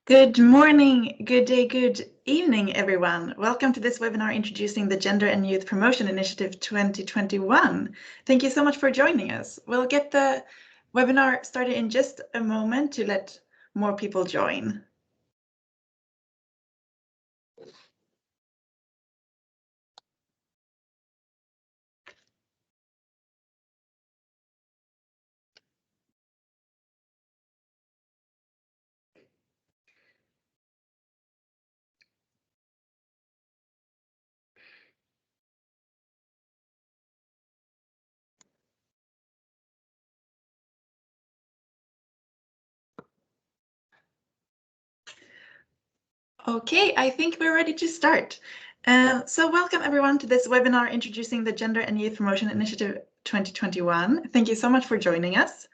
Good morning, good day, good evening, everyone. Welcome to this webinar introducing the Gender and Youth Promotion Initiative 2021. Thank you so much for joining us. We'll get the webinar started in just a moment to let more people join. Okay, I think we're ready to start. So welcome everyone to this webinar introducing the Gender and Youth Promotion Initiative 2021. Thank you so much for joining us.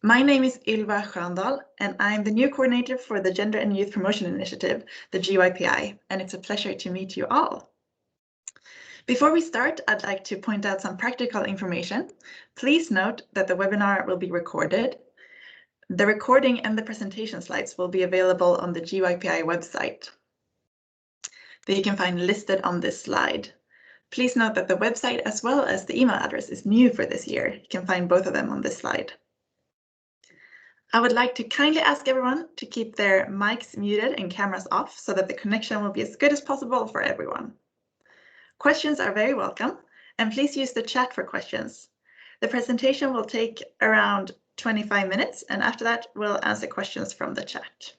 My name is Ylva Sköndal, and I'm the new coordinator for the Gender and Youth Promotion Initiative, the GYPI, and it's a pleasure to meet you all. Before we start, I'd like to point out some practical information. Please note that the webinar will be recorded. The recording and the presentation slides will be available on the GYPI website that you can find listed on this slide. Please note that the website as well as the email address is new for this year. You can find both of them on this slide. I would like to kindly ask everyone to keep their mics muted and cameras off so that the connection will be as good as possible for everyone. Questions are very welcome, and please use the chat for questions. The presentation will take around 25 minutes, and after that, we'll answer questions from the chat.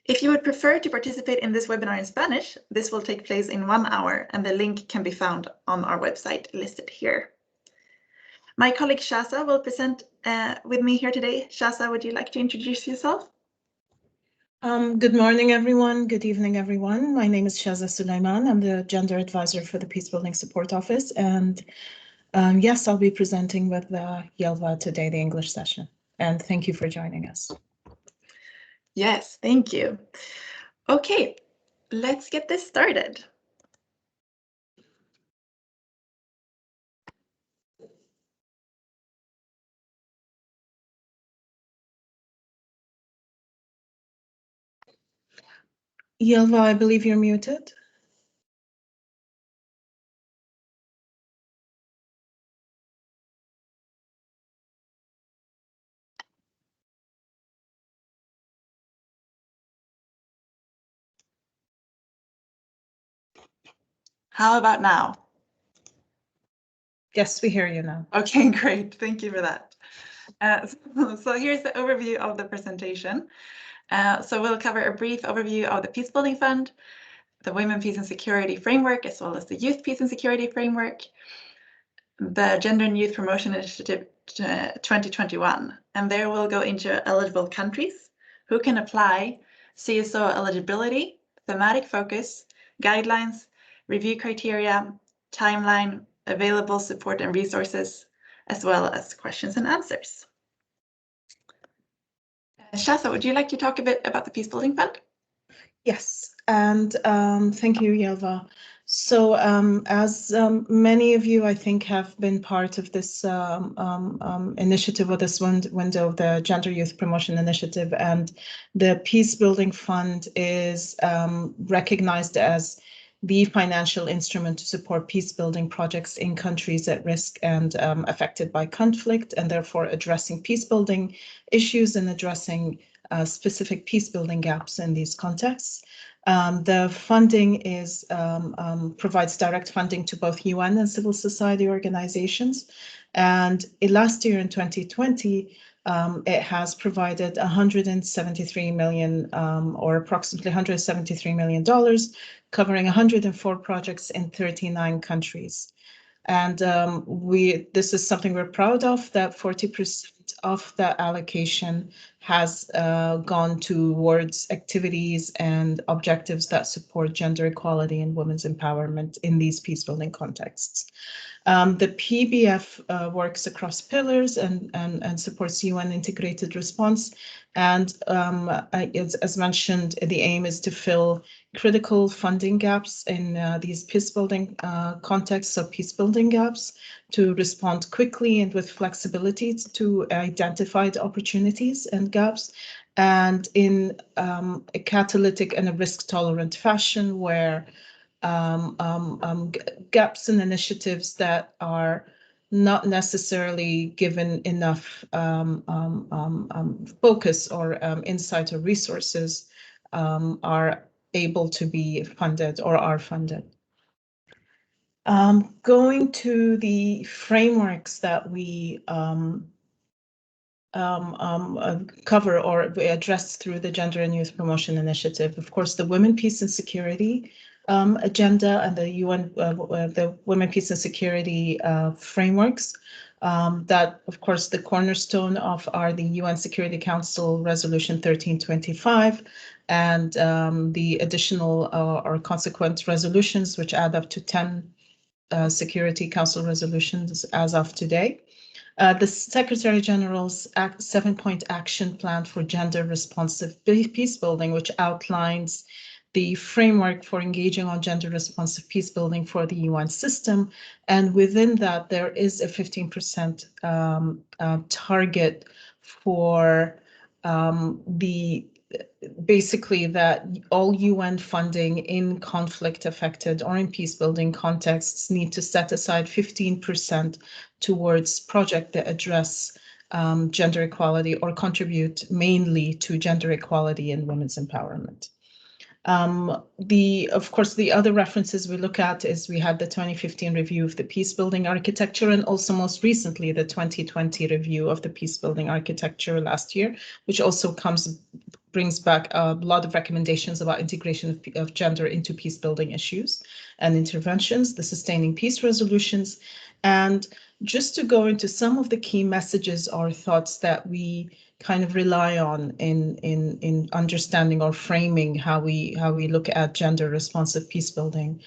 If you would prefer to participate in this webinar in Spanish, this will take place in 1 hour, and the link can be found on our website listed here. My colleague Shaza will present with me here today. Shaza, would you like to introduce yourself? Good morning, everyone. Good evening, everyone. My name is Shaza Sulaiman. I'm the Gender Advisor for the Peace Building Support Office. And yes, I'll be presenting with Ylva today, the English session. And thank you for joining us. Yes, thank you. Okay, let's get this started. Ylva, I believe you're muted. How about now? Yes, we hear you now. Okay, great. Thank you for that. So here's the overview of the presentation. So we'll cover a brief overview of the Peace Building Fund, the Women, Peace and Security Framework, as well as the Youth, Peace and Security Framework, the Gender and Youth Promotion Initiative 2021. And there we'll go into eligible countries, who can apply, CSO eligibility, thematic focus, guidelines, review criteria, timeline, available support and resources, as well as questions and answers. Shaza, would you like to talk a bit about the Peace Building Fund? Yes, and thank you, Ylva. So as many of you, I think, have been part of this initiative, or this window of the Gender Youth Promotion Initiative, and the Peace Building Fund is recognized as the financial instrument to support peace building projects in countries at risk and affected by conflict, and therefore addressing peace building issues and addressing specific peace building gaps in these contexts. The funding is provides direct funding to both UN and civil society organizations. And last year in 2020, it has provided 173 million, or approximately $173 million, covering 104 projects in 39 countries. And this is something we're proud of, that 40% of the allocation has gone towards activities and objectives that support gender equality and women's empowerment in these peace building contexts. The PBF works across pillars and supports UN integrated response. And as mentioned, the aim is to fill critical funding gaps in these peace building contexts, so peace building gaps, to respond quickly and with flexibility to identified opportunities and gaps, and in a catalytic and a risk-tolerant fashion where gaps in initiatives that are not necessarily given enough focus or insight or resources are able to be funded or are funded. Going to the frameworks that we cover or address through the Gender and Youth Promotion Initiative. Of course, the Women, Peace and Security agenda and the UN, the Women, Peace and Security frameworks. That, of course, the cornerstone of are the UN Security Council Resolution 1325 and the additional or consequent resolutions, which add up to 10 Security Council resolutions as of today. The Secretary General's 7-point action plan for gender responsive peace building, which outlines the framework for engaging on gender responsive peace building for the UN system. And within that, there is a 15% target for basically that all UN funding in conflict affected or in peace building contexts need to set aside 15% towards projects that address gender equality or contribute mainly to gender equality and women's empowerment. Of course, the other references we look at is we had the 2015 review of the peace building architecture, and also most recently the 2020 review of the peace building architecture last year, which also brings back a lot of recommendations about integration of gender into peace building issues and interventions, the sustaining peace resolutions. And just to go into some of the key messages or thoughts that we kind of rely on in understanding or framing how we look at gender responsive peace building.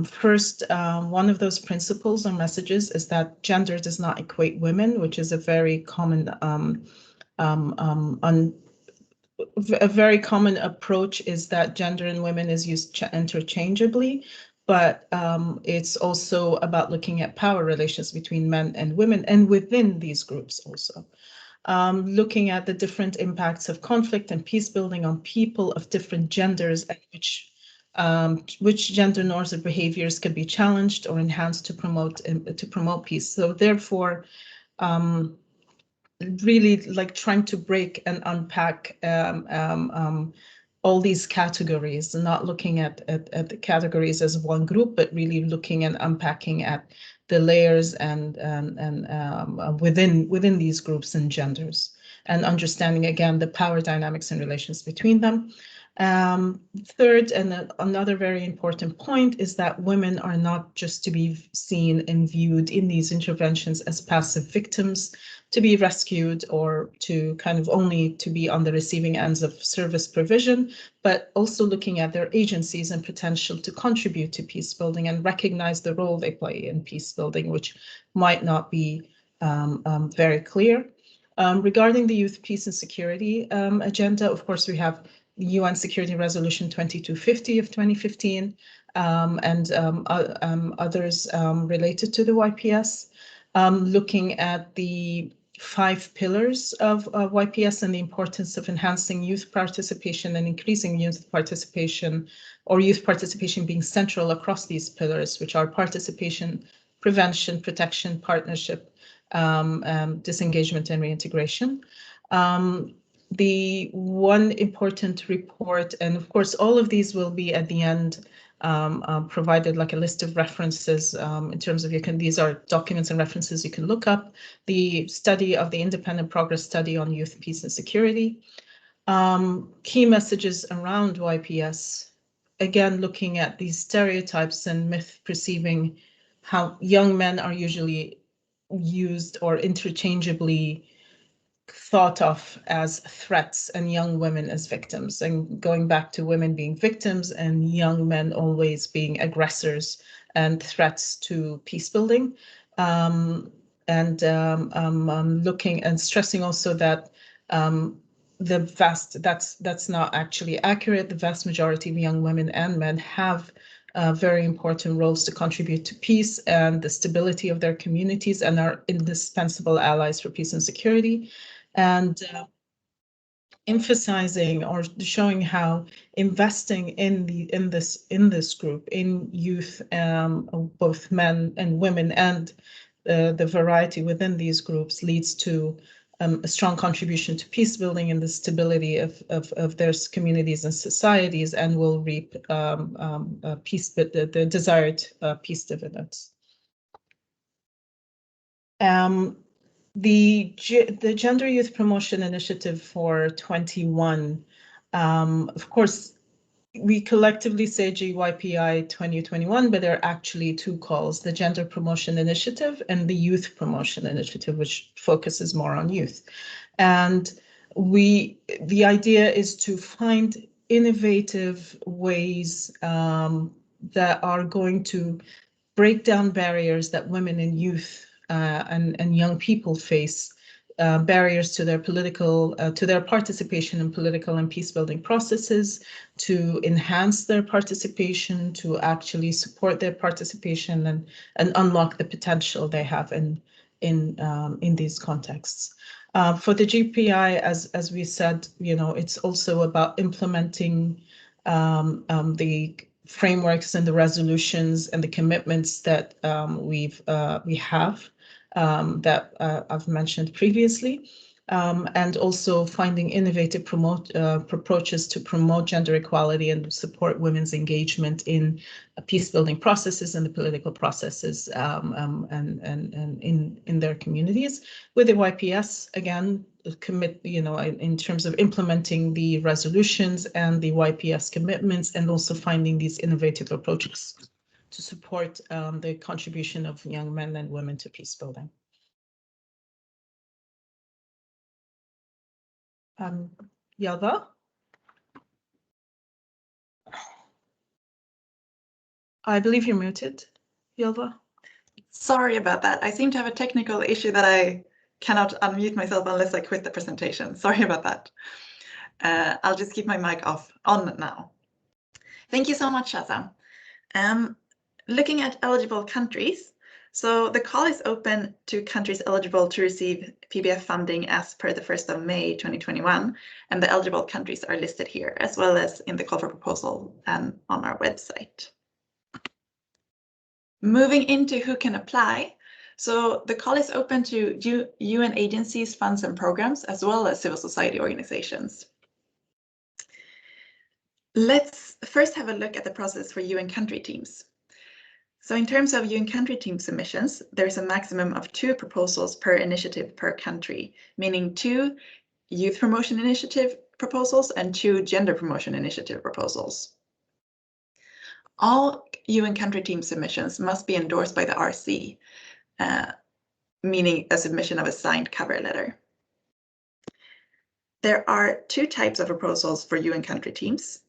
First, one of those principles or messages is that gender does not equate women, which is a very common a very common approach is that gender and women is used interchangeably, but it's also about looking at power relations between men and women and within these groups also. Looking at the different impacts of conflict and peace building on people of different genders and which gender norms or behaviors could be challenged or enhanced to promote peace. So therefore, really like trying to break and unpack all these categories, not looking at the categories as one group, but really looking and unpacking at the layers and within these groups and genders, and understanding again the power dynamics and relations between them. Third, and another very important point is that women are not just to be seen and viewed in these interventions as passive victims to be rescued or to kind of only to be on the receiving ends of service provision, but also looking at their agencies and potential to contribute to peace building and recognize the role they play in peace building, which might not be very clear. Regarding the youth, peace and security agenda, of course, we have UN Security Resolution 2250 of 2015, and others related to the YPS, looking at the 5 pillars of YPS and the importance of enhancing youth participation and increasing youth participation, or youth participation being central across these pillars, which are participation, prevention, protection, partnership, disengagement, and reintegration. The one important report, and of course, all of these will be at the end provided like a list of references in terms of these are documents and references you can look up. The study of the Independent Progress Study on Youth, Peace and Security. Key messages around YPS, again, looking at these stereotypes and myth perceiving how young men are usually used or interchangeably thought of as threats and young women as victims, and going back to women being victims and young men always being aggressors and threats to peace building. Looking and stressing also that that's not actually accurate. The vast majority of young women and men have very important roles to contribute to peace and the stability of their communities and are indispensable allies for peace and security. And emphasizing or showing how investing in this group, in youth, both men and women, and the variety within these groups leads to a strong contribution to peace building and the stability of their communities and societies, and will reap peace, the desired peace dividends. The Gender Youth Promotion Initiative for 21, of course, we collectively say GYPI 2021, but there are actually 2 calls, the Gender Promotion Initiative and the Youth Promotion Initiative, which focuses more on youth. And the idea is to find innovative ways that are going to break down barriers that women and youth and young people face, barriers to their to their participation in political and peace building processes, to enhance their participation, to actually support their participation and unlock the potential they have in these contexts. For the GPI, as we said, it's also about implementing the frameworks and the resolutions and the commitments that we have that I've mentioned previously, and also finding innovative approaches to promote gender equality and support women's engagement in peace building processes and the political processes and in their communities. With the YPS, again, commit, in terms of implementing the resolutions and the YPS commitments, and also finding these innovative approaches to support the contribution of young men and women to peace building. Yelva? I believe you're muted, Yelva. Sorry about that. I seem to have a technical issue that I cannot unmute myself unless I quit the presentation. Sorry about that. I'll just keep my mic on now. Thank you so much, Shaza. Looking at eligible countries, so the call is open to countries eligible to receive PBF funding as per the 1st of May 2021, and the eligible countries are listed here, as well as in the call for proposal on our website. Moving into who can apply, so the call is open to UN agencies, funds and programs, as well as civil society organizations. Let's first have a look at the process for UN country teams. So in terms of UN country team submissions, there's a maximum of 2 proposals per initiative per country, meaning 2 youth promotion initiative proposals and 2 gender promotion initiative proposals. All UN country team submissions must be endorsed by the RC, meaning a submission of a signed cover letter. There are 2 types of proposals for UN country teams: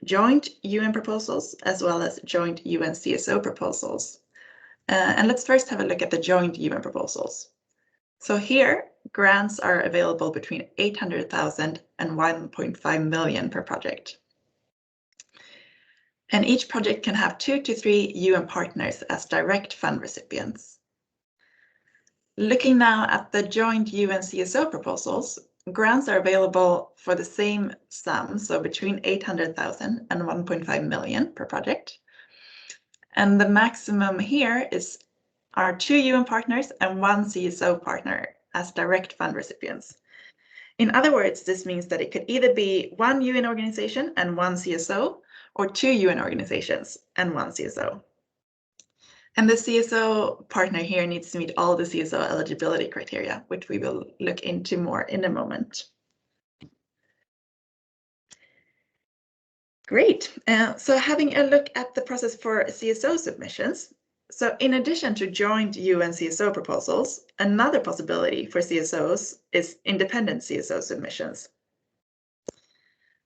joint UN proposals as well as joint UN CSO proposals. And let's first have a look at the joint UN proposals. So here, grants are available between 800,000 and 1.5 million per project. And each project can have 2 to 3 UN partners as direct fund recipients. Looking now at the joint UN CSO proposals, grants are available for the same sum, so between 800,000 and 1.5 million per project. And the maximum here are 2 UN partners and 1 CSO partner as direct fund recipients. In other words, this means that it could either be 1 UN organization and 1 CSO, or 2 UN organizations and 1 CSO. And the CSO partner here needs to meet all the CSO eligibility criteria, which we will look into more in a moment. Great. So having a look at the process for CSO submissions. So in addition to joint UN CSO proposals, another possibility for CSOs is independent CSO submissions.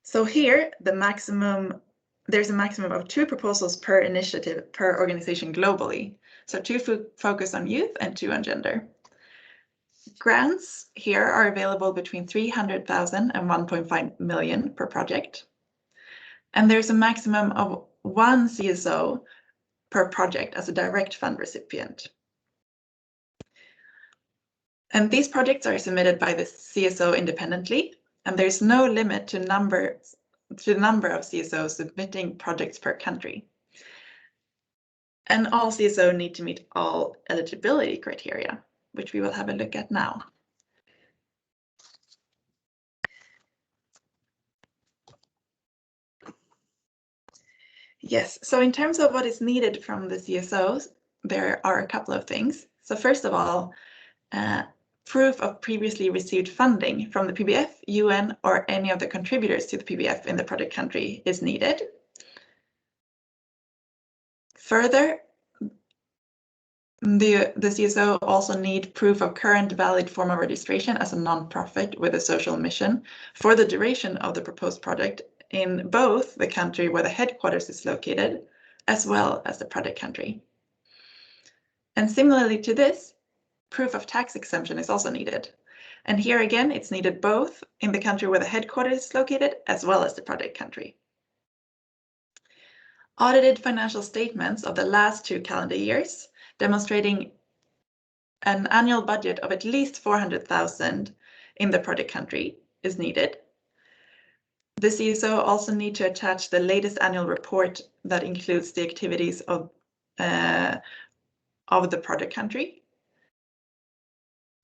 So here, there's a maximum of 2 proposals per initiative per organization globally. So 2 focus on youth and 2 on gender. Grants here are available between 300,000 and 1.5 million per project. And there's a maximum of 1 CSO per project as a direct fund recipient. And these projects are submitted by the CSO independently, and there's no limit to the number of CSOs submitting projects per country. And all CSO need to meet all eligibility criteria, which we will have a look at now. Yes, so in terms of what is needed from the CSOs, there are a couple of things. So first of all, proof of previously received funding from the PBF, UN, or any of the contributors to the PBF in the project country is needed. Further, the CSO also need proof of current valid form of registration as a non-profit with a social mission for the duration of the proposed project in both the country where the headquarters is located, as well as the project country. And similarly to this, proof of tax exemption is also needed. And here again, it's needed both in the country where the headquarters is located, as well as the project country. Audited financial statements of the last 2 calendar years, demonstrating an annual budget of at least 400,000 in the project country is needed. The CSO also need to attach the latest annual report that includes the activities of the project country.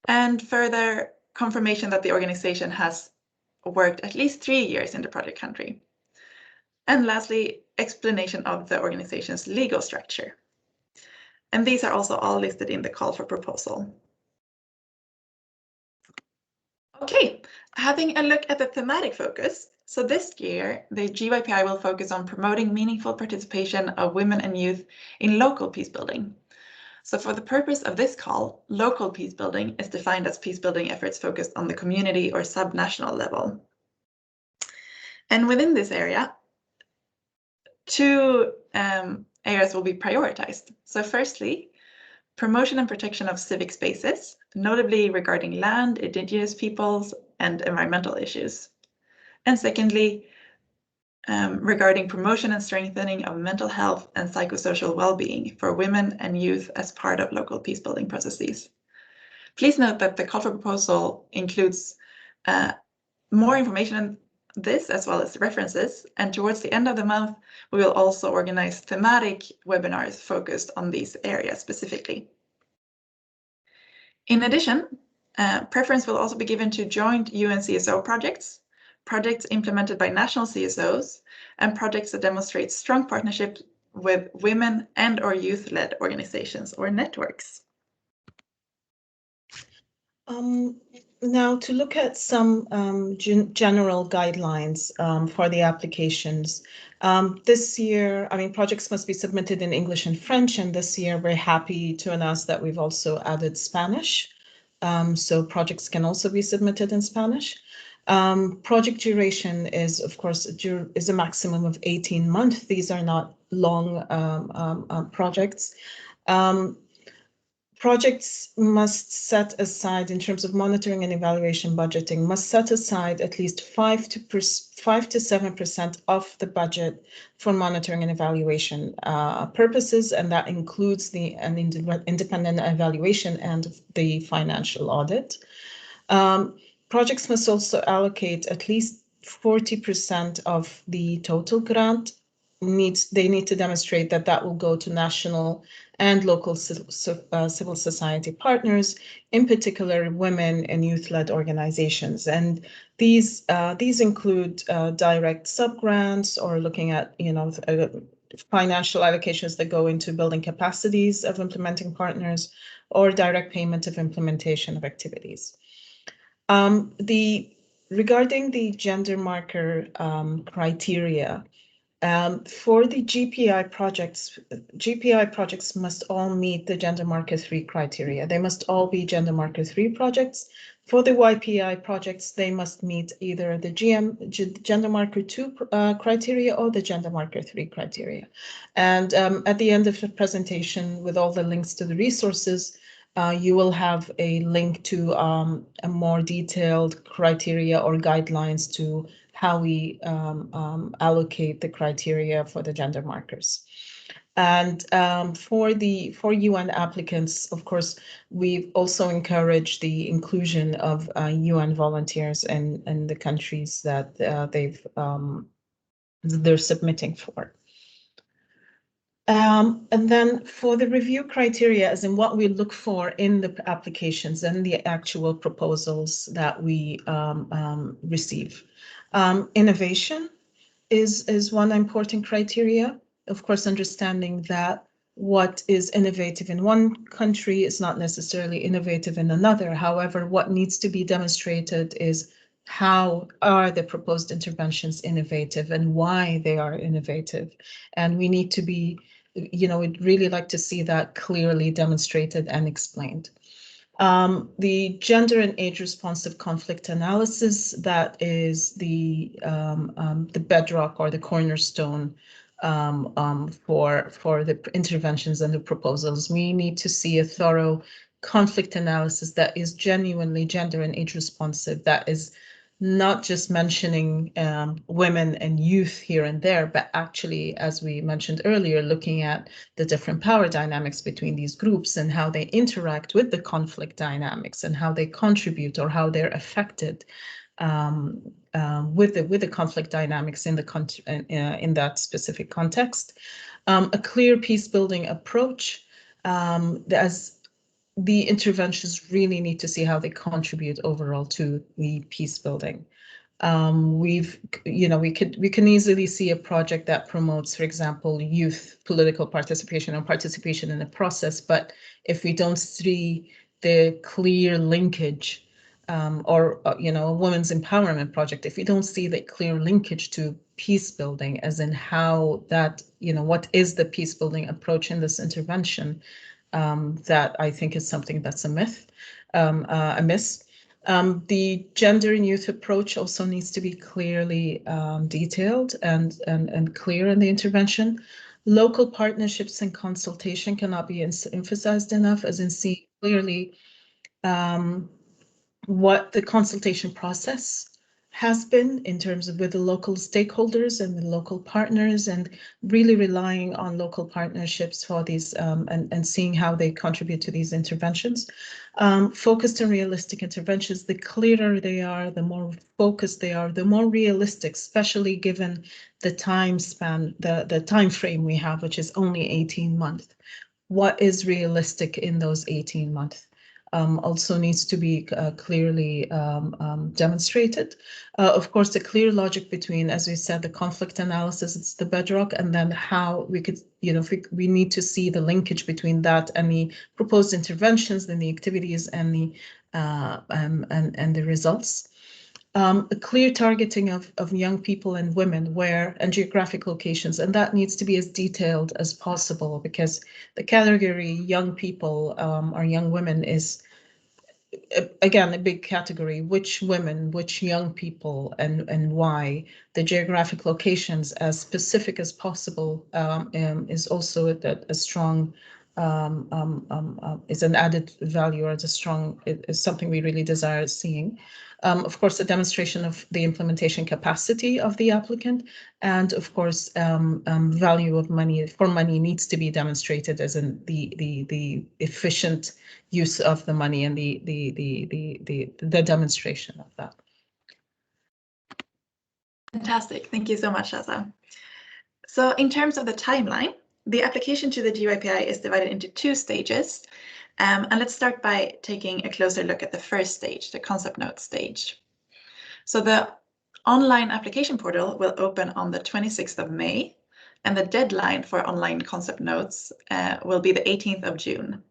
And further confirmation that the organization has worked at least 3 years in the project country. And lastly, explanation of the organization's legal structure. And these are also all listed in the call for proposal. Okay, having a look at the thematic focus. So this year, the GYPI will focus on promoting meaningful participation of women and youth in local peace building. So for the purpose of this call, local peace building is defined as peace building efforts focused on the community or subnational level. And within this area, 2 areas will be prioritized. So firstly, promotion and protection of civic spaces, notably regarding land, indigenous peoples, and environmental issues. And secondly, regarding promotion and strengthening of mental health and psychosocial well-being for women and youth as part of local peace-building processes. Please note that the call for proposal includes more information on this as well as references, and towards the end of the month, we will also organize thematic webinars focused on these areas specifically. In addition, preference will also be given to joint UN CSO projects, projects implemented by national CSOs, and projects that demonstrate strong partnerships with women and or youth-led organizations or networks. Now to look at some general guidelines for the applications. This year, projects must be submitted in English and French, and this year we're happy to announce that we've also added Spanish. So projects can also be submitted in Spanish. Project duration is, of course, is a maximum of 18 months. These are not long projects. Projects must set aside, in terms of monitoring and evaluation budgeting, must set aside at least 5 to 7% of the budget for monitoring and evaluation purposes, and that includes an independent evaluation and the financial audit. Projects must also allocate at least 40% of the total grant. They need to demonstrate that that will go to national and local civil society partners, in particular women and youth-led organizations. And these include direct sub-grants, or looking at financial allocations that go into building capacities of implementing partners, or direct payment of implementation of activities. Regarding the gender marker criteria, for the GPI projects must all meet the gender marker 3 criteria. They must all be gender marker 3 projects. For the YPI projects, they must meet either the gender marker 2 criteria or the gender marker 3 criteria. And at the end of the presentation, with all the links to the resources, you will have a link to a more detailed criteria or guidelines to how we allocate the criteria for the gender markers. And for UN applicants, of course, we've also encouraged the inclusion of UN volunteers in the countries that they're submitting for. And then for the review criteria, as in what we look for in the applications and the actual proposals that we receive. Innovation is one important criteria. Of course, understanding that what is innovative in one country is not necessarily innovative in another. However, what needs to be demonstrated is how are the proposed interventions innovative and why they are innovative. And we need to be, we'd really like to see that clearly demonstrated and explained. The gender and age responsive conflict analysis, that is the bedrock or the cornerstone for the interventions and the proposals. We need to see a thorough conflict analysis that is genuinely gender and age responsive, that is not just mentioning women and youth here and there, but actually, as we mentioned earlier, looking at the different power dynamics between these groups and how they interact with the conflict dynamics and how they contribute or how they're affected with the conflict dynamics in that specific context. A clear peace building approach, as the interventions really need to see how they contribute overall to the peace building. We can easily see a project that promotes, for example, youth political participation or participation in the process, but if we don't see the clear linkage, or a women's empowerment project, if we don't see the clear linkage to peace building, as in how that, what is the peace building approach in this intervention, that I think is something that's a myth, a miss. The gender and youth approach also needs to be clearly detailed and clear in the intervention. Local partnerships and consultation cannot be emphasized enough, as in see clearly what the consultation process has been in terms of with the local stakeholders and the local partners, and really relying on local partnerships for these and seeing how they contribute to these interventions. Focused and realistic interventions, the clearer they are, the more focused they are, the more realistic, especially given the time span, the time frame we have, which is only 18 months. What is realistic in those 18 months? Also needs to be clearly demonstrated. Of course, the clear logic between, as we said, the conflict analysis, it's the bedrock, and then how we could, we need to see the linkage between that and the proposed interventions, then the activities and the results. A clear targeting of young people and women and geographic locations, and that needs to be as detailed as possible, because the category young people or young women is, again, a big category. Which women, which young people, and why. The geographic locations as specific as possible is also a strong is an added value, or is something we really desire seeing. Of course, a demonstration of the implementation capacity of the applicant, and of course, value of money for money needs to be demonstrated, as in the efficient use of the money and the demonstration of that. Fantastic. Thank you so much, Shaza. So in terms of the timeline, the application to the GYPI is divided into 2 stages. And let's start by taking a closer look at the first stage, the concept note stage. So the online application portal will open on the 26th of May, and the deadline for online concept notes will be the 18th of June.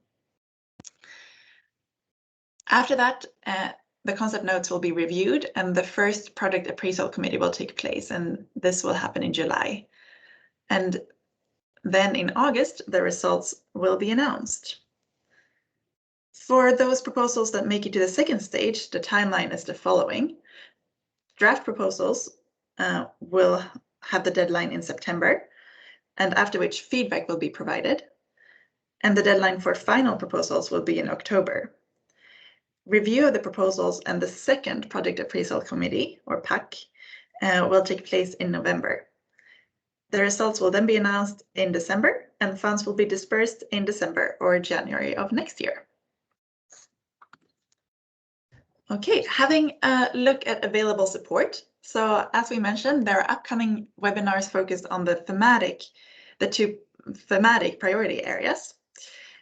After that, the concept notes will be reviewed and the first project appraisal committee will take place, and this will happen in July. And then in August, the results will be announced. For those proposals that make it to the second stage, the timeline is the following. Draft proposals will have the deadline in September, and after which feedback will be provided. And the deadline for final proposals will be in October. Review of the proposals and the second Project Appraisal Committee, or PAC, will take place in November. The results will then be announced in December, and funds will be dispersed in December or January of next year. Okay, having a look at available support. So as we mentioned, there are upcoming webinars focused on the 2 thematic priority areas.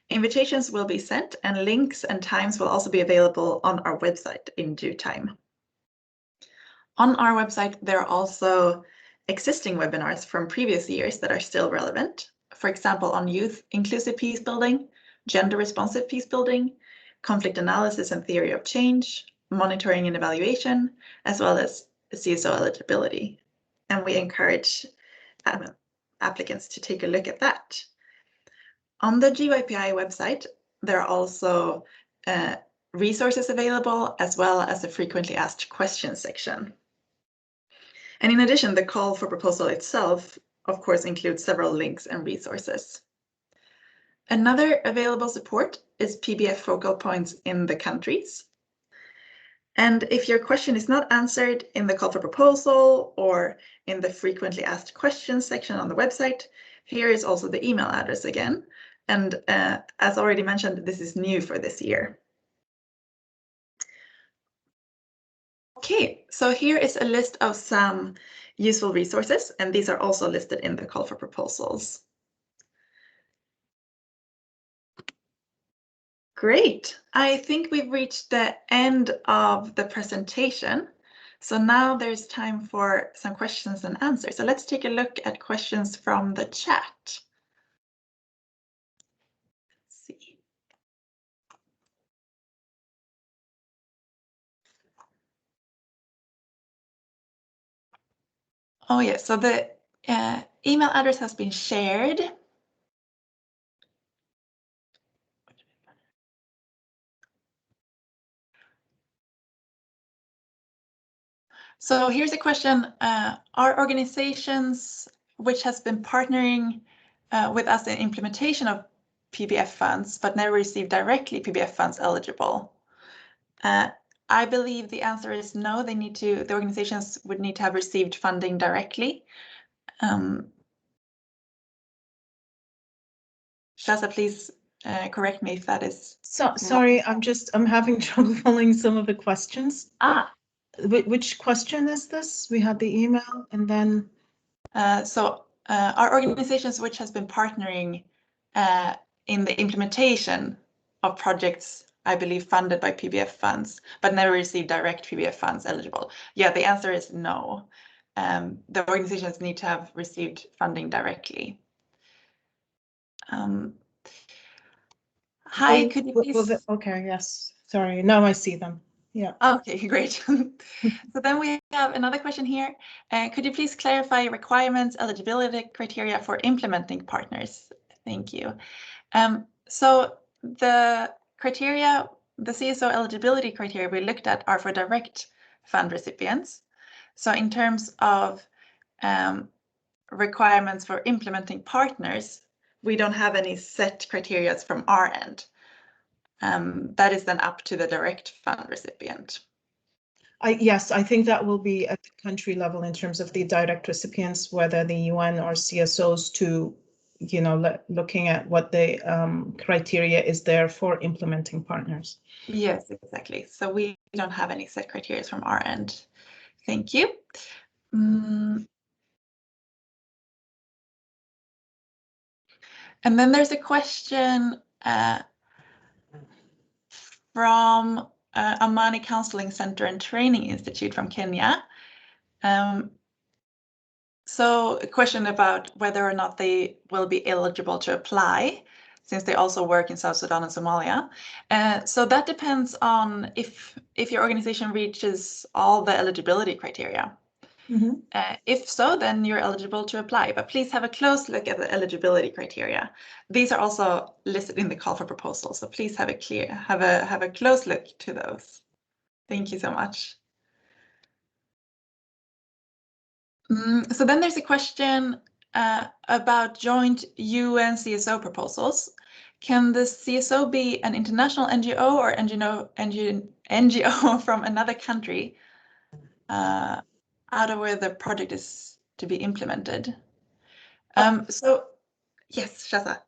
Invitations will be sent and links and times will also be available on our website in due time. On our website, there are also existing webinars from previous years that are still relevant. For example, on youth inclusive peace building, gender responsive peace building, conflict analysis and theory of change, monitoring and evaluation, as well as CSO eligibility. And we encourage applicants to take a look at that. On the GYPI website, there are also resources available, as well as a frequently asked questions section. And in addition, the call for proposal itself, of course, includes several links and resources. Another available support is PBF focal points in the countries. And if your question is not answered in the call for proposal or in the frequently asked questions section on the website, here is also the email address again. And as already mentioned, this is new for this year. Okay, so here is a list of some useful resources, and these are also listed in the call for proposals. Great, I think we've reached the end of the presentation. So now there's time for some questions and answers. So let's take a look at questions from the chat. Oh yes, so the email address has been shared. So here's a question. Are organizations which has been partnering with us in implementation of PBF funds but never received directly PBF funds eligible? I believe the answer is no. The organizations would need to have received funding directly. Shaza, please correct me if that is. So sorry, I'm having trouble following some of the questions. Which question is this? We had the email and then. So our organizations which has been partnering in the implementation of projects, I believe, funded by PBF funds, but never received direct PBF funds eligible. Yeah, the answer is no. The organizations need to have received funding directly. Hi, could you please? Okay, yes, sorry, now I see them. Yeah. Okay, great. So then we have another question here. Could you please clarify requirements, eligibility criteria for implementing partners? Thank you. So the criteria, the CSO eligibility criteria we looked at are for direct fund recipients. So in terms of requirements for implementing partners, we don't have any set criteria from our end. That is then up to the direct fund recipient. Yes, I think that will be at the country level in terms of the direct recipients, whether the UN or CSOs to, you know, looking at what the criteria is there for implementing partners. Yes, exactly. So we don't have any set criteria from our end. Thank you. And then there's a question from Amani Counseling Center and Training Institute from Kenya. So a question about whether or not they will be eligible to apply, since they also work in South Sudan and Somalia. So that depends on if your organization reaches all the eligibility criteria. Mm-hmm. If so, then you're eligible to apply, but please have a close look at the eligibility criteria. These are also listed in the call for proposal, so please have a close look to those. Thank you so much. So then there's a question about joint UN CSO proposals. Can the CSO be an international NGO or NGO from another country out of where the project is to be implemented? So, yes, Shaza.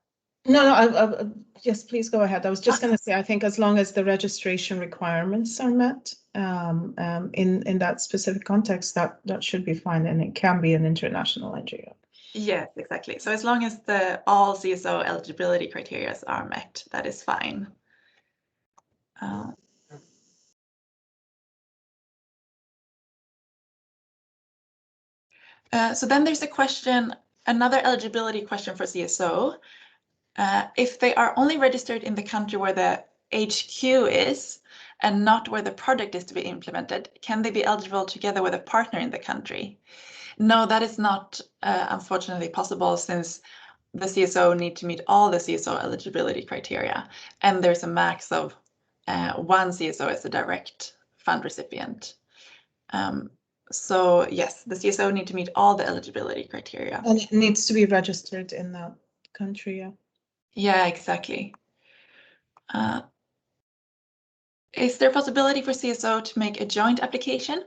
No, yes, please go ahead. I was just going to say, I think as long as the registration requirements are met in that specific context, that should be fine, and it can be an international NGO. Yes, exactly. So as long as all CSO eligibility criteria are met, that is fine. So then there's a question, another eligibility question for CSO. If they are only registered in the country where the HQ is and not where the project is to be implemented, can they be eligible together with a partner in the country? No, that is not unfortunately possible, since the CSO need to meet all the CSO eligibility criteria, and there's a max of one CSO as a direct fund recipient. So yes, the CSO need to meet all the eligibility criteria. And it needs to be registered in that country, yeah. Yeah, exactly. Is there a possibility for CSO to make a joint application?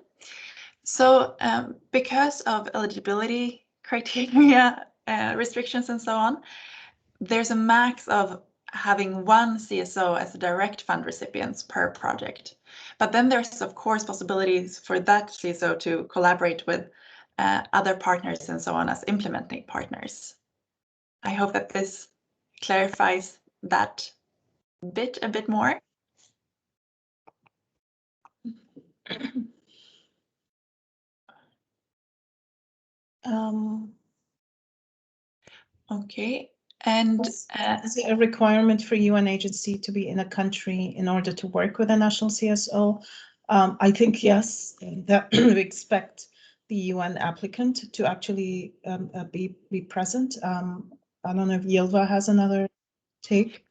So because of eligibility criteria, restrictions and so on, there's a max of having one CSO as a direct fund recipients per project. But then there's of course possibilities for that CSO to collaborate with other partners and so on as implementing partners. I hope that this clarifies that a bit more. Okay. And is it a requirement for UN agency to be in a country in order to work with a national CSO? I think yes, that we expect the UN applicant to actually be present. I don't know if Ylva has another take.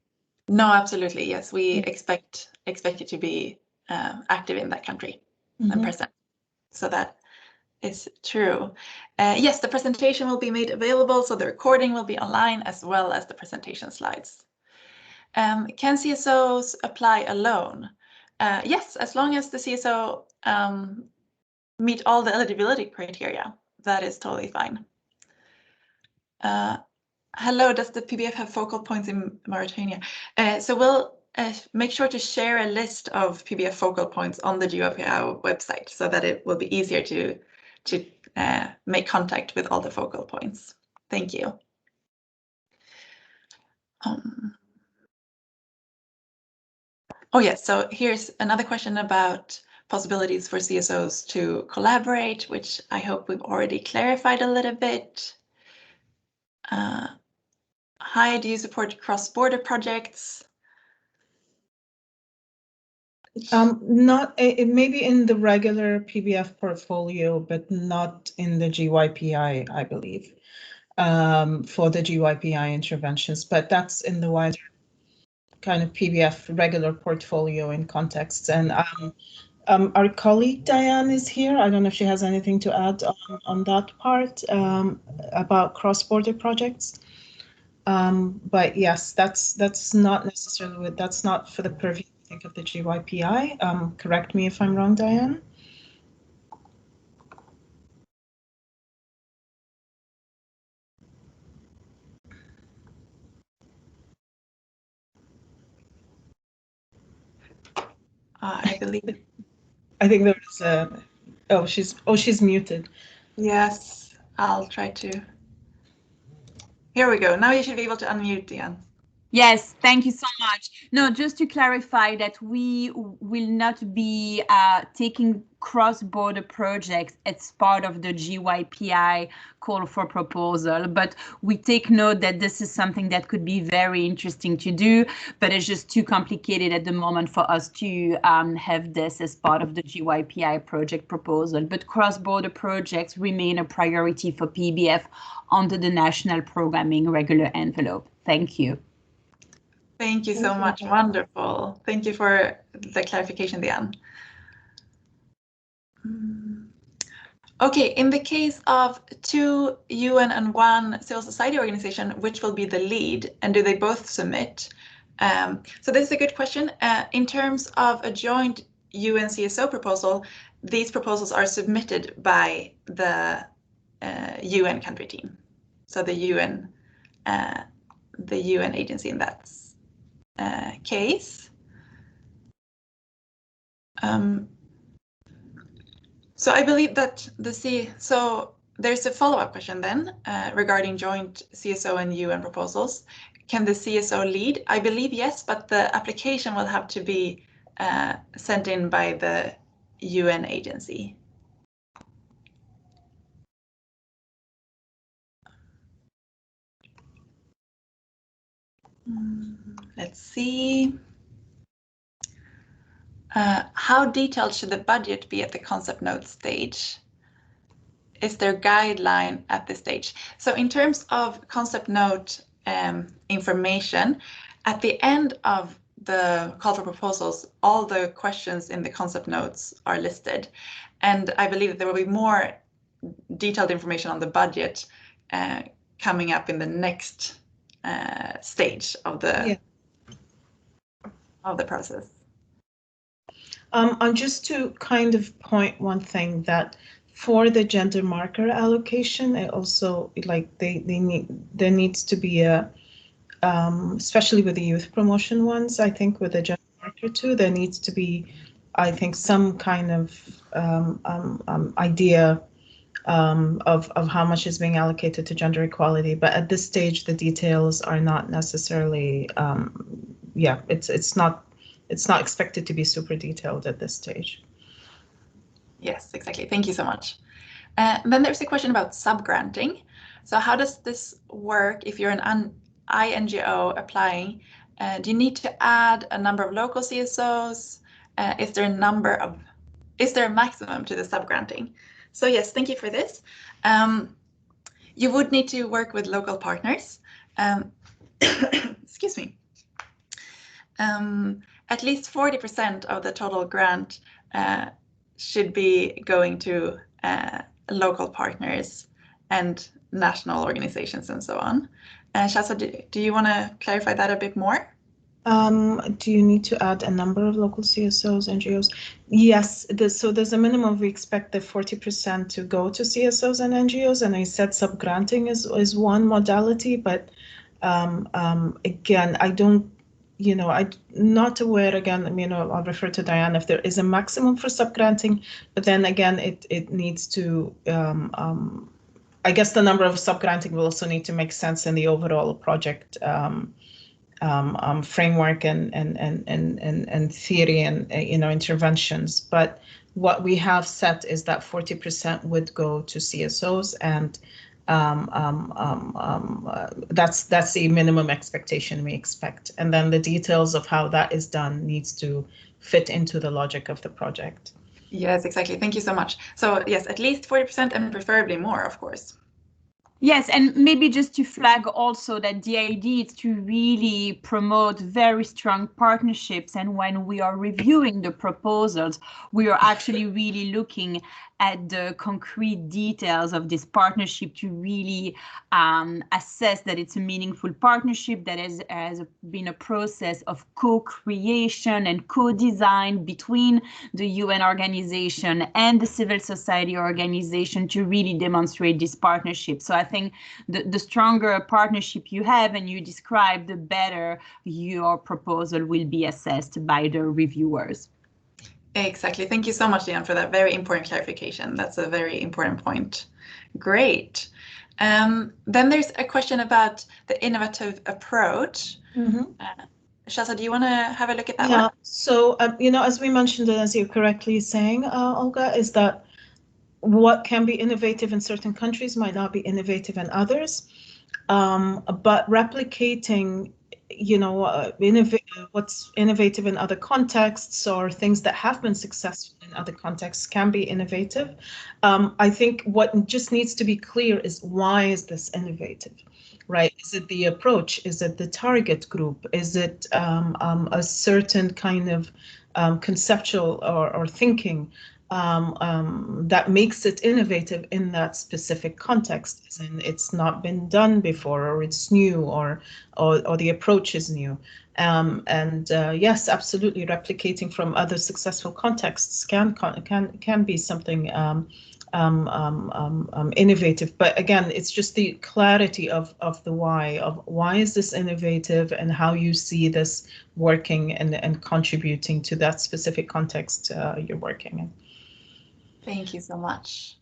No, absolutely. Yes, we expect you to be active in that country and present. So that is true. Yes, the presentation will be made available, so the recording will be online as well as the presentation slides. Can CSOs apply alone? Yes, as long as the CSO meet all the eligibility criteria, that is totally fine. Hello, does the PBF have focal points in Mauritania? So we'll make sure to share a list of PBF focal points on the GYPI website so that it will be easier to make contact with all the focal points. Thank you. Oh yes, so here's another question about possibilities for CSOs to collaborate, which I hope we've already clarified a little bit. Hi, do you support cross-border projects? Not maybe in the regular PBF portfolio, but not in the GYPI, I believe, for the GYPI interventions. But that's in the wider kind of PBF regular portfolio in context. And our colleague Diane is here. I don't know if she has anything to add on that part about cross-border projects. But yes, that's not necessarily that's not for the purview, I think, of the GYPI. Correct me if I'm wrong, Diane. I believe. I think there was a. Oh, she's muted. Yes, I'll try to. Here we go. Now you should be able to unmute, Diane. Yes, thank you so much. No, just to clarify that we will not be taking cross-border projects as part of the GYPI call for proposal, but we take note that this is something that could be very interesting to do, but it's just too complicated at the moment for us to have this as part of the GYPI project proposal. But cross-border projects remain a priority for PBF under the National Programming Regular Envelope. Thank you. Thank you so much. Wonderful. Thank you for the clarification, Diane. Okay, in the case of 2 UN and 1 civil society organization, which will be the lead, and do they both submit? So this is a good question. In terms of a joint UN CSO proposal, these proposals are submitted by the UN country team. So the UN agency in that case. So I believe that so there's a follow-up question then regarding joint CSO and UN proposals. Can the CSO lead? I believe yes, but the application will have to be sent in by the UN agency. Let's see. How detailed should the budget be at the concept note stage? Is there guideline at this stage? So in terms of concept note information, at the end of the call for proposals, all the questions in the concept notes are listed. And I believe that there will be more detailed information on the budget coming up in the next stage of the process. Just to kind of point one thing, that for the gender marker allocation, it also there needs to be a especially with the youth promotion ones, I think with the gender marker too, there needs to be, I think, some kind of idea of how much is being allocated to gender equality. But at this stage, the details are not necessarily, it's not expected to be super detailed at this stage. Yes, exactly. Thank you so much. Then there's a question about subgranting. So how does this work if you're an INGO applying? Do you need to add a number of local CSOs? Is there a maximum to the subgranting? So yes, thank you for this. You would need to work with local partners. Excuse me. At least 40% of the total grant should be going to local partners and national organizations and so on. Shaza, do you want to clarify that a bit more? Do you need to add a number of local CSOs, NGOs? Yes, so there's a minimum. We expect the 40% to go to CSOs and NGOs, and I said subgranting is one modality, but again, I don't, I'm not aware, again, I'll refer to Diane if there is a maximum for subgranting, but then again, it needs to, I guess the number of subgranting will also need to make sense in the overall project framework and theory and interventions. But what we have set is that 40% would go to CSOs, and that's the minimum expectation we expect. And then the details of how that is done needs to fit into the logic of the project. Yes, exactly. Thank you so much. So yes, at least 40% and preferably more, of course. Yes, and maybe just to flag also that the idea is to really promote very strong partnerships. And when we are reviewing the proposals, we are actually really looking at the concrete details of this partnership to really assess that it's a meaningful partnership that has been a process of co-creation and co-design between the UN organization and the civil society organization to really demonstrate this partnership. So I think the stronger a partnership you have and you describe, the better your proposal will be assessed by the reviewers. Exactly. Thank you so much, Leon, for that very important clarification. That's a very important point. Great. Then there's a question about the innovative approach. Shaza, do you want to have a look at that one? So, as we mentioned, and as you're correctly saying, Olga, is that what can be innovative in certain countries might not be innovative in others. But replicating what's innovative in other contexts or things that have been successful in other contexts can be innovative. I think what just needs to be clear is, why is this innovative, right? Is it the approach? Is it the target group? Is it a certain kind of conceptual or thinking that makes it innovative in that specific context? As in, it's not been done before, or it's new, or the approach is new. Yes, absolutely, replicating from other successful contexts can be something innovative. But again, it's just the clarity of the why, of why is this innovative, and how you see this working and contributing to that specific context you're working in. Thank you so much.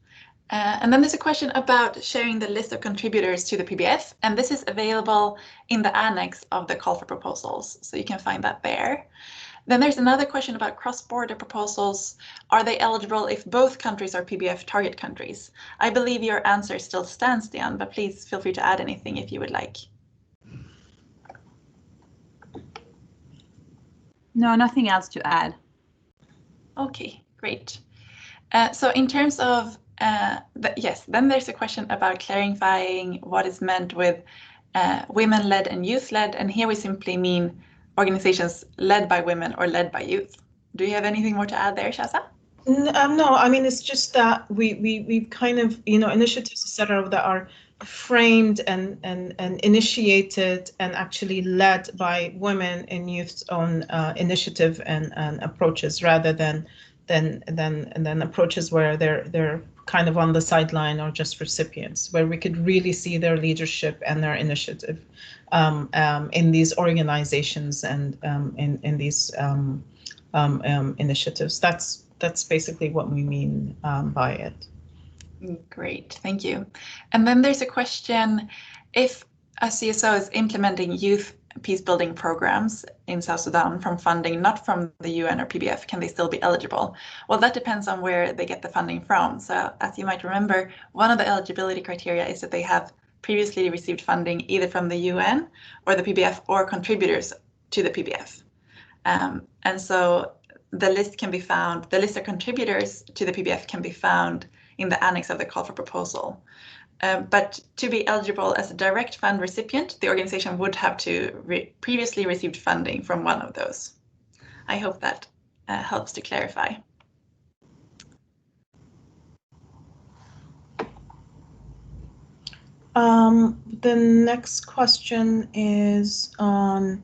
And then there's a question about sharing the list of contributors to the PBF, and this is available in the annex of the call for proposals, so you can find that there. Then there's another question about cross-border proposals. Are they eligible if both countries are PBF target countries? I believe your answer still stands, Diane, but please feel free to add anything if you would like. No, nothing else to add. Okay, great. So in terms of, yes, then there's a question about clarifying what is meant with women-led and youth-led, and here we simply mean organizations led by women or led by youth. Do you have anything more to add there, Shaza? No, I mean, it's just that we kind of, initiatives, etc., that are framed and initiated and actually led by women in youth's own initiative and approaches, rather than approaches where they're kind of on the sideline or just recipients, where we could really see their leadership and their initiative in these organizations and in these initiatives. That's basically what we mean by it. Great, thank you. And then there's a question, if a CSO is implementing youth peace building programs in South Sudan from funding not from the UN or PBF, can they still be eligible? Well, that depends on where they get the funding from. So as you might remember, one of the eligibility criteria is that they have previously received funding either from the UN or the PBF or contributors to the PBF. And so the list can be found, the list of contributors to the PBF can be found in the annex of the call for proposal. But to be eligible as a direct fund recipient, the organization would have to previously received funding from one of those. I hope that helps to clarify. The next question is on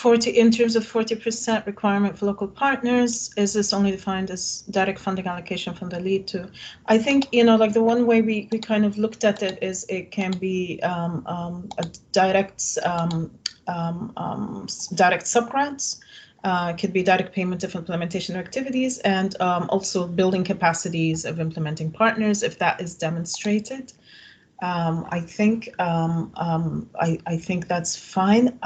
in terms of 40% requirement for local partners. Is this only defined as direct funding allocation from the lead to? I think, like the one way we kind of looked at it is it can be a direct subgrants. Could be direct payment of implementation activities, and also building capacities of implementing partners if that is demonstrated. I think that's fine.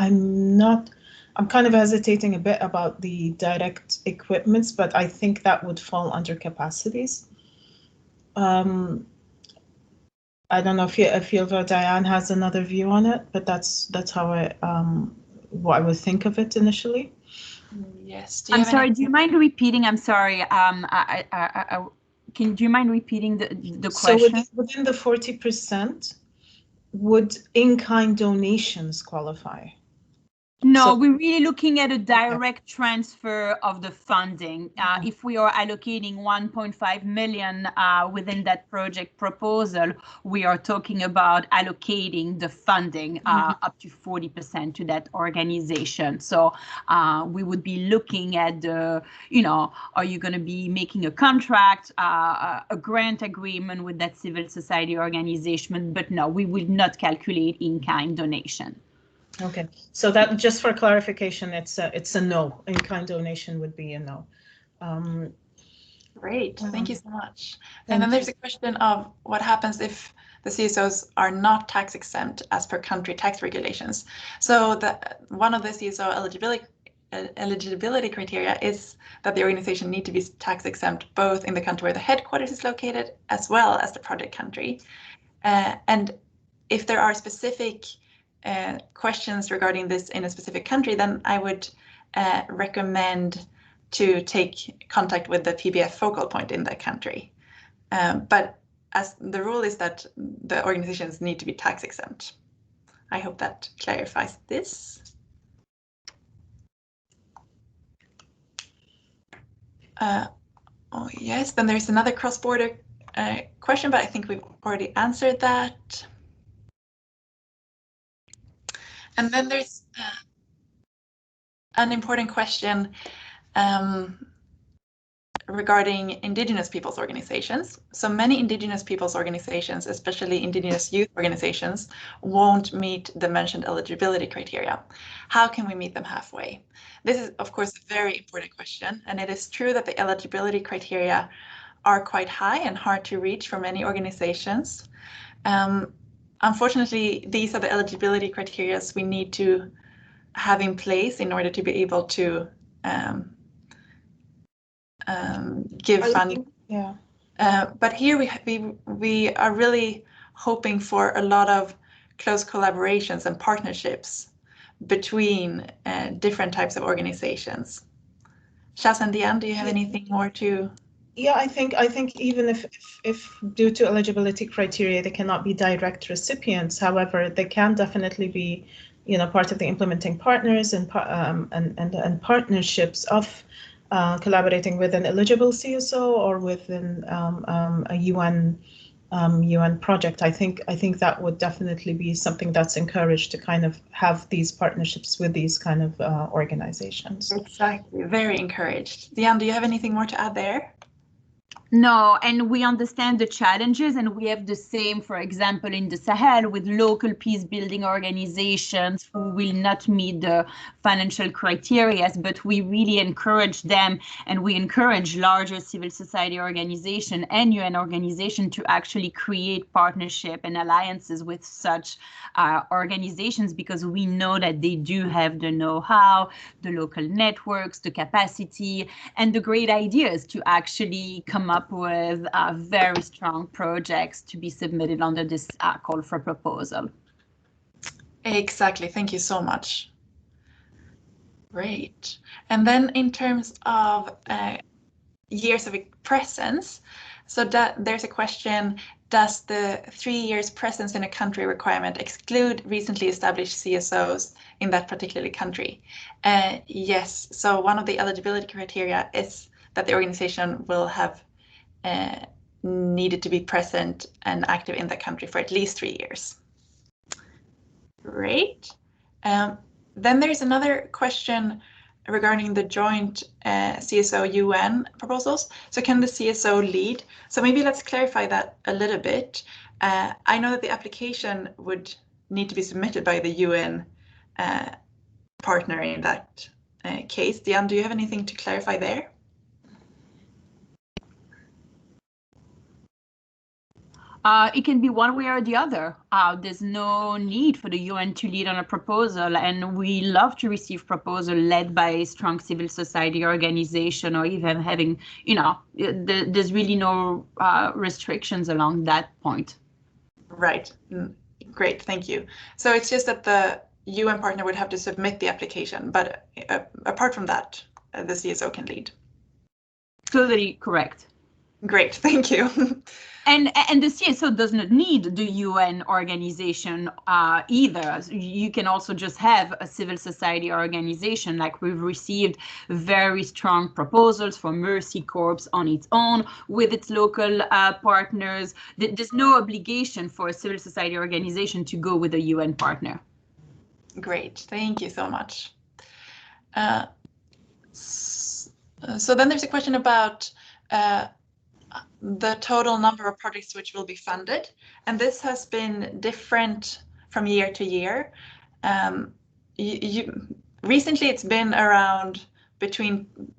I'm kind of hesitating a bit about the direct equipments, but I think that would fall under capacities. I don't know if Diane has another view on it, but that's how what I would think of it initially. Yes. I'm sorry, do you mind repeating? I'm sorry. do you mind repeating the So question? within the 40%, would in-kind donations qualify? No, So- we're really looking at a direct transfer of the funding. If we are allocating 1.5 million within that project proposal, we are talking about allocating the funding up to 40% to that organization. So we would be looking at the, are you going to be making a contract, a grant agreement with that civil society organization? But no, we would not calculate in-kind donation. Okay, so that, just for clarification, it's a no. In-kind donation would be a no. Great, thank you so much. And then there's a question of what happens if the CSOs are not tax exempt as per country tax regulations. So one of the CSO eligibility criteria is that the organization need to be tax exempt both in the country where the headquarters is located as well as the project country. And if there are specific questions regarding this in a specific country, then I would recommend to take contact with the PBF focal point in that country. But as the rule is that the organizations need to be tax exempt. I hope that clarifies this. Oh yes, then there's another cross-border question, but I think we've already answered that. And then there's an important question regarding Indigenous peoples organizations. So many Indigenous peoples organizations, especially Indigenous youth organizations, won't meet the mentioned eligibility criteria. How can we meet them halfway? This is, of course, a very important question, and it is true that the eligibility criteria are quite high and hard to reach for many organizations. Unfortunately, these are the eligibility criteria we need to have in place in order to be able to give funding. Yeah. But here we are really hoping for a lot of close collaborations and partnerships between different types of organizations. Shaz and Diane, do you have anything more to? Yeah, I think even if due to eligibility criteria, they cannot be direct recipients. However, they can definitely be, part of the implementing partners and partnerships of collaborating with an eligible CSO or within a UN project. I think that would definitely be something that's encouraged to kind of have these partnerships with these kind of organizations. Exactly, very encouraged. Diane, do you have anything more to add there? No, and we understand the challenges, and we have the same, for example, in the Sahel with local peace building organizations who will not meet the financial criteria, but we really encourage them, and we encourage larger civil society organizations and UN organizations to actually create partnership and alliances with such organizations, because we know that they do have the know-how, the local networks, the capacity, and the great ideas to actually come up with very strong projects to be submitted under this call for proposal. Exactly, thank you so much. Great. And then in terms of years of presence, so there's a question, does the 3 years presence in a country requirement exclude recently established CSOs in that particular country? Yes, so one of the eligibility criteria is that the organization will have needed to be present and active in the country for at least 3 years. Great. Then there's another question regarding the joint CSO UN proposals. So can the CSO lead? So maybe let's clarify that a little bit. I know that the application would need to be submitted by the UN partner in that case. Diane, do you have anything to clarify there? It can be one way or the other. There's no need for the UN to lead on a proposal, and we love to receive proposal led by a strong civil society organization, or even having, there's really no restrictions along that point. Right. Great, thank you. So it's just that the UN partner would have to submit the application, but apart from that, the CSO can lead. Totally correct. Great, thank you. And the CSO does not need the UN organization either. You can also just have a civil society organization. Like we've received very strong proposals for Mercy Corps on its own with its local partners. There's no obligation for a civil society organization to go with a UN partner. Great, thank you so much. So then there's a question about the total number of projects which will be funded, and this has been different from year to year. Recently it's been around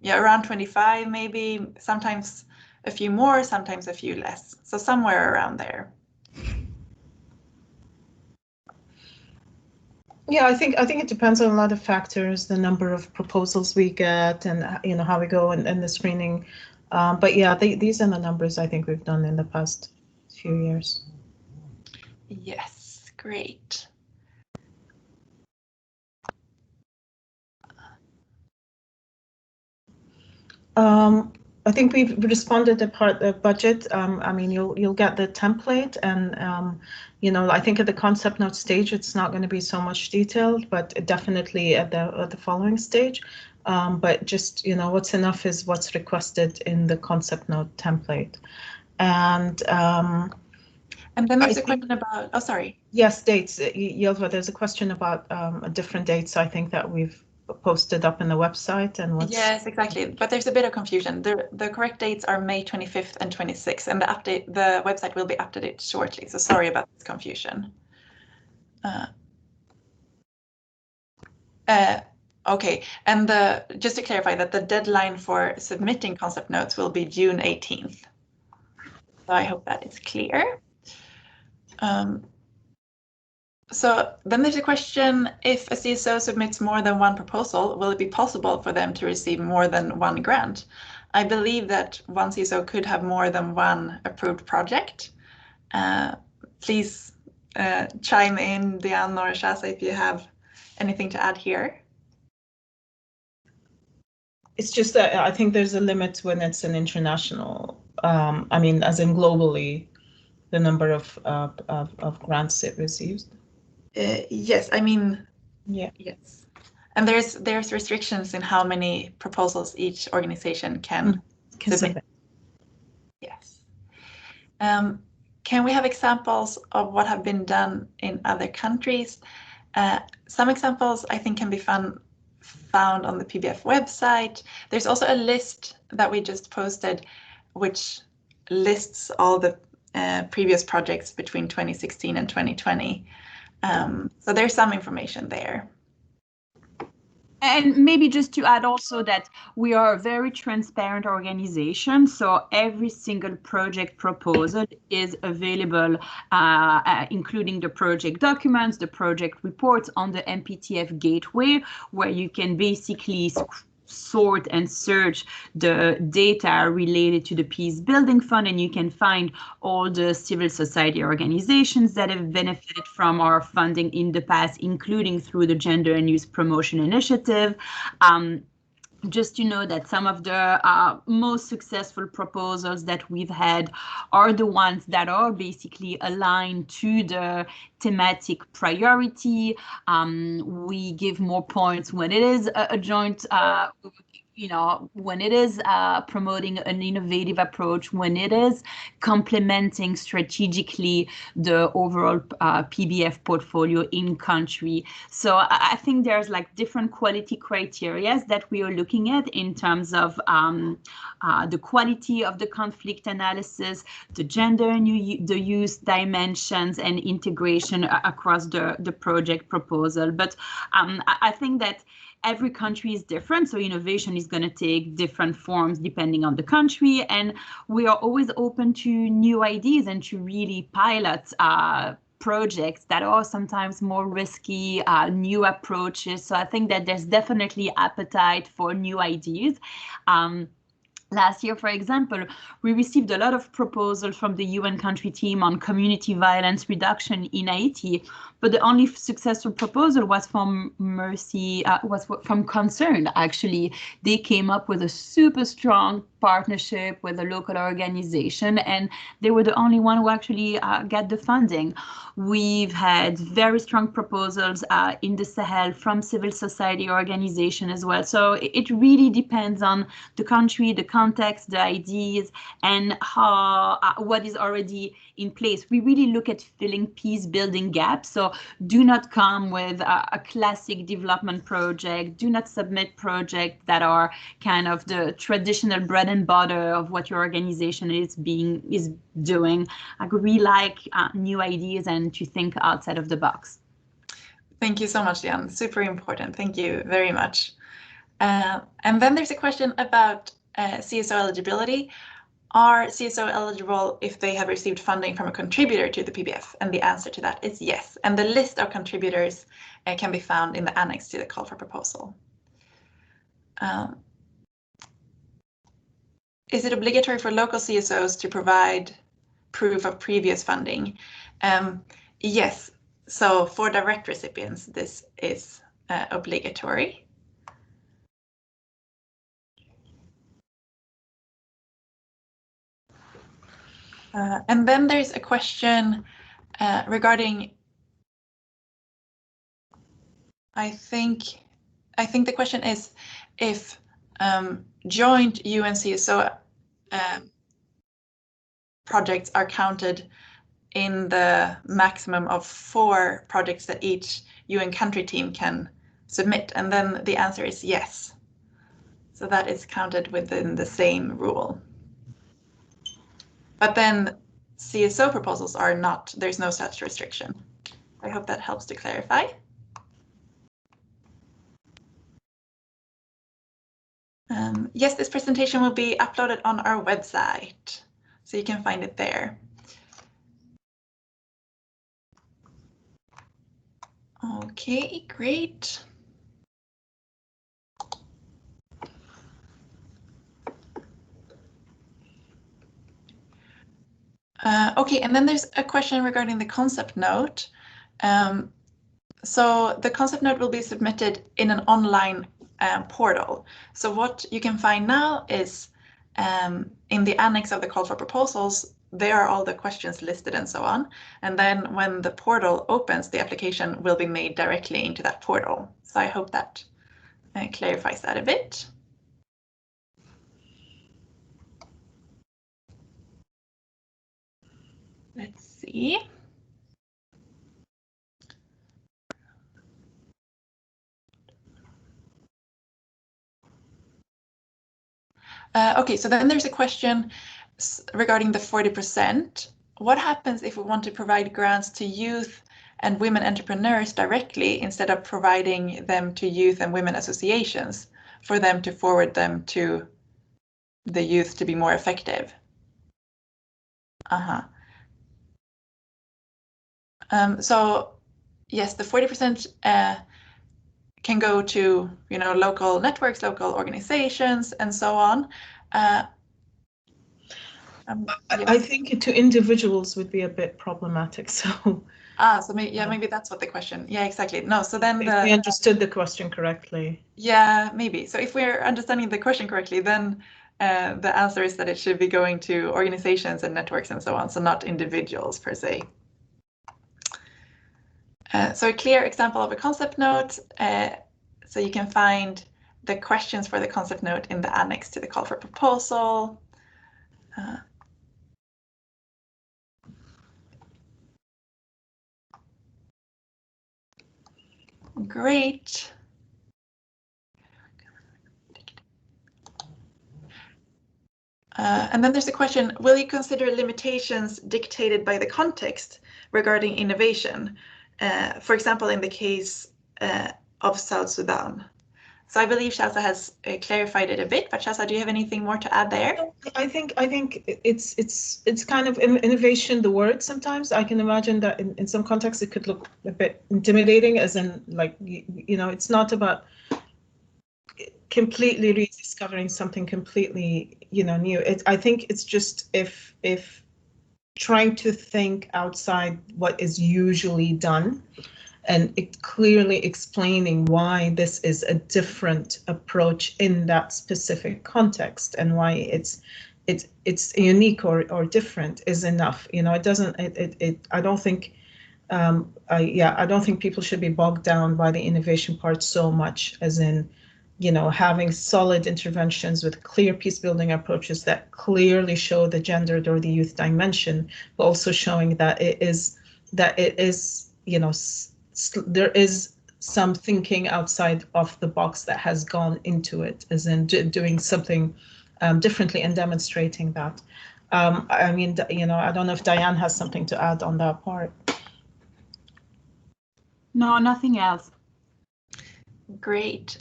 around 25 maybe, sometimes a few more, sometimes a few less, so somewhere around there. Yeah, I think it depends on a lot of factors, the number of proposals we get, and how we go in the screening. But yeah, these are the numbers I think we've done in the past few years. Yes, great. I think we've responded to part the budget. I mean, you'll get the template, and I think at the concept note stage, it's not going to be so much detailed, but definitely at the following stage. But just what's enough is what's requested in the concept note template, and then there's a question about. Oh, sorry. Yes, dates. Ylva, there's a question about different dates. I think that we've posted up in the website, and what's... Yes, exactly, but there's a bit of confusion. The correct dates are May 25th and 26th, and the website will be updated shortly, so sorry about this confusion. Okay, and just to clarify that the deadline for submitting concept notes will be June 18th, so I hope that is clear. So then there's a question, if a CSO submits more than one proposal, will it be possible for them to receive more than one grant? I believe that one CSO could have more than one approved project. Please chime in, Diane or Shaza, if you have anything to add here. It's just that I think there's a limit when it's an international, I mean, as in globally, the number of grants it receives. Yes, I mean, yeah. Yes, and there's restrictions in how many proposals each organization can submit. Yes. Can we have examples of what have been done in other countries? Some examples I think can be found on the PBF website. There's also a list that we just posted, which lists all the previous projects between 2016 and 2020. So there's some information there. And maybe just to add also that we are a very transparent organization, so every single project proposal is available, including the project documents, the project reports on the MPTF gateway, where you can basically sort and search the data related to the Peace Building Fund, and you can find all the civil society organizations that have benefited from our funding in the past, including through the Gender and Youth Promotion Initiative. Just to know that some of the most successful proposals that we've had are the ones that are basically aligned to the thematic priority. We give more points when it is a joint, when it is promoting an innovative approach, when it is complementing strategically the overall PBF portfolio in country. So I think there's like different quality criteria that we are looking at in terms of the quality of the conflict analysis, the gender and the youth dimensions, and integration across the project proposal. But I think that every country is different, so innovation is going to take different forms depending on the country, and we are always open to new ideas and to really pilot projects that are sometimes more risky, new approaches. So I think that there's definitely appetite for new ideas. Last year, for example, we received a lot of proposals from the UN country team on community violence reduction in Haiti, but the only successful proposal was from Mercy, was from Concern, actually. They came up with a super strong partnership with a local organization, and they were the only one who actually get the funding. We've had very strong proposals in the Sahel from civil society organization as well. So it really depends on the country, the context, the ideas, and how what is already in place. We really look at filling peace building gaps. So do not come with a classic development project. Do not submit projects that are kind of the traditional bread and butter of what your organization is doing. We like new ideas and to think outside of the box. Thank you so much, Jan. Super important. Thank you very much. And then there's a question about CSO eligibility. Are CSO eligible if they have received funding from a contributor to the PBF? And the answer to that is yes. And the list of contributors can be found in the annex to the call for proposal. Is it obligatory for local CSOs to provide proof of previous funding? Yes. So for direct recipients, this is obligatory. And then there's a question regarding, I think the question is if joint UN CSO projects are counted in the maximum of 4 projects that each UN country team can submit, and then the answer is yes. So that is counted within the same rule. But then CSO proposals are not, there's no such restriction. I hope that helps to clarify. Yes, this presentation will be uploaded on our website, so you can find it there. Okay, great. Okay, and then there's a question regarding the concept note. So the concept note will be submitted in an online portal. So what you can find now is in the annex of the call for proposals, there are all the questions listed and so on. And then when the portal opens, the application will be made directly into that portal. So I hope that clarifies that a bit. Let's see. Okay, so then there's a question regarding the 40%. What happens if we want to provide grants to youth and women entrepreneurs directly instead of providing them to youth and women associations for them to forward them to the youth to be more effective? So yes, the 40% can go to, you know, local networks, local organizations, and so on. I think to individuals would be a bit problematic. So. So maybe that's what the question. Yeah, exactly. No, so then if we understood the question correctly. Yeah, maybe. So if we're understanding the question correctly, then the answer is that it should be going to organizations and networks and so on, so not individuals per se. So a clear example of a concept note. So you can find the questions for the concept note in the annex to the call for proposal. Great. And then there's a question, will you consider limitations dictated by the context regarding innovation? For example, in the case of South Sudan. So I believe Shaza has clarified it a bit, but Shaza, do you have anything more to add there? I think it's kind of innovation, the word sometimes. I can imagine that in some contexts it could look a bit intimidating, as in, like, you know, it's not about completely rediscovering something completely, you know, new. I think it's just if trying to think outside what is usually done. and clearly explaining why this is a different approach in that specific context and why it's unique or different is enough. You know, it doesn't. I don't think. I don't think people should be bogged down by the innovation part so much, as in, you know, having solid interventions with clear peace building approaches that clearly show the gendered or the youth dimension, but also showing that it is, you know, there is some thinking outside of the box that has gone into it, as in doing something differently and demonstrating that. I mean, you know, I don't know if Diane has something to add on that part. No, nothing else. Great,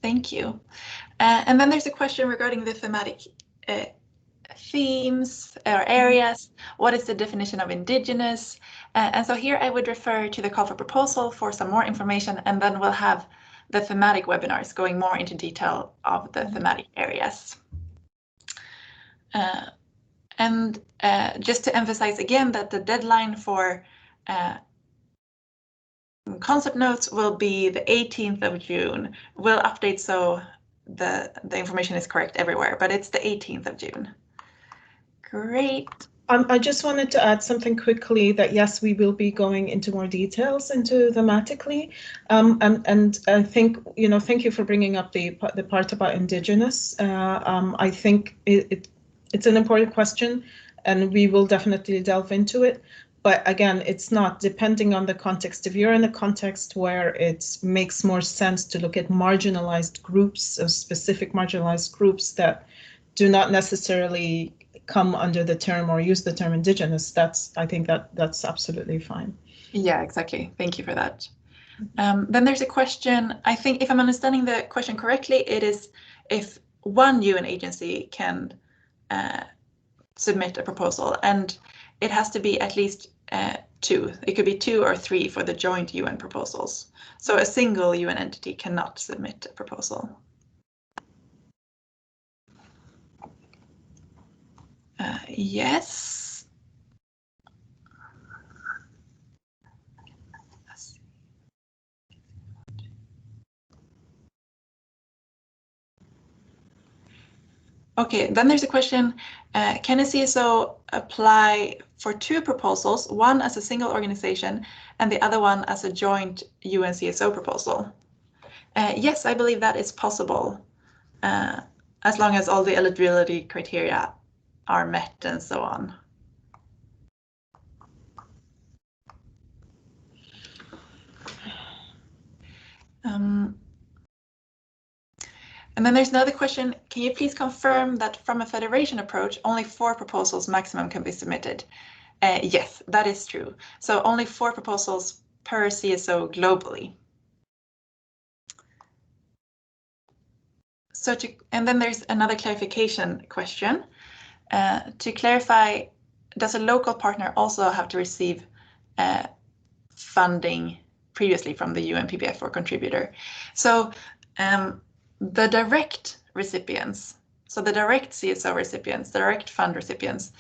thank you. And then there's a question regarding the thematic themes or areas. What is the definition of indigenous? And so here I would refer to the call for proposal for some more information, and then we'll have the thematic webinars going more into detail of the thematic areas. And just to emphasize again that the deadline for concept notes will be the 18th of June. We'll update so the information is correct everywhere, but it's the 18th of June. Great. I just wanted to add something quickly, that yes, we will be going into more details into thematically. And I think, you know, thank you for bringing up the part about indigenous. I think it's an important question, and we will definitely delve into it. But again, it's not depending on the context. If you're in a context where it makes more sense to look at marginalized groups, or specific marginalized groups that do not necessarily come under the term or use the term indigenous, I think that's absolutely fine. Yeah, exactly. Thank you for that. Then there's a question, I think if I'm understanding the question correctly, it is if one UN agency can submit a proposal, and it has to be at least 2. It could be 2 or 3 for the joint UN proposals. So a single UN entity cannot submit a proposal. Yes. Okay, then there's a question, can a CSO apply for 2 proposals, one as a single organization and the other one as a joint UN CSO proposal? Yes, I believe that is possible, as long as all the eligibility criteria are met and so on. And then there's another question, can you please confirm that from a federation approach, only 4 proposals maximum can be submitted? Yes, that is true. So only 4 proposals per CSO globally. So and then there's another clarification question. To clarify, does a local partner also have to receive funding previously from the UN PPF or contributor? So the direct recipients, so the direct CSO recipients, direct fund recipients,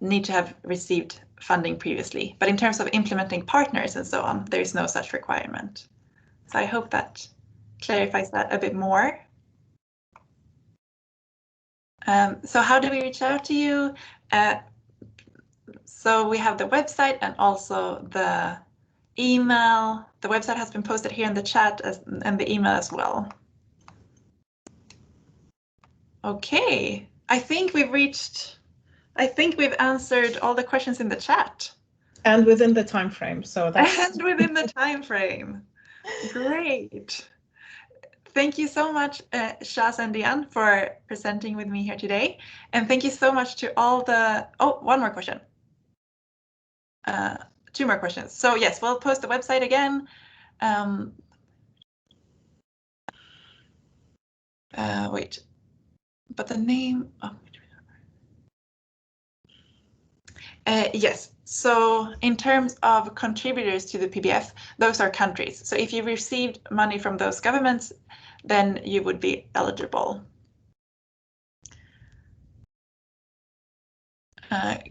need to have received funding previously. But in terms of implementing partners and so on, there is no such requirement. So I hope that clarifies that a bit more. So how do we reach out to you? So we have the website and also the email. The website has been posted here in the chat and the email as well. Okay, I think we've answered all the questions in the chat. And within the time frame, so that's... And within the time frame. Great. Thank you so much, Shaz and Diane, for presenting with me here today. And thank you so much to all the... Oh, one more question. 2 more questions. So yes, we'll post the website again. Wait, but the name... Oh. Yes, so in terms of contributors to the PBF, those are countries. So if you received money from those governments, then you would be eligible.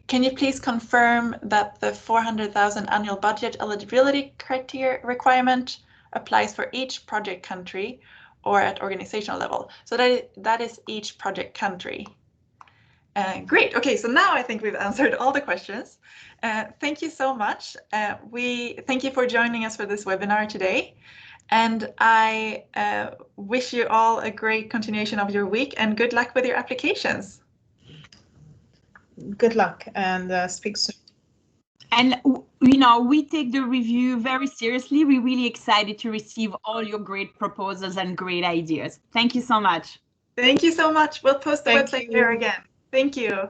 Can you please confirm that the 400,000 annual budget eligibility criteria requirement applies for each project country or at organizational level? So that is each project country. Great. Okay, so now I think we've answered all the questions. Thank you so much. We thank you for joining us for this webinar today. And I wish you all a great continuation of your week and good luck with your applications. Good luck and speak soon. And, you know, we take the review very seriously. We're really excited to receive all your great proposals and great ideas. Thank you so much. Thank you so much. We'll post the website there again. Thank you.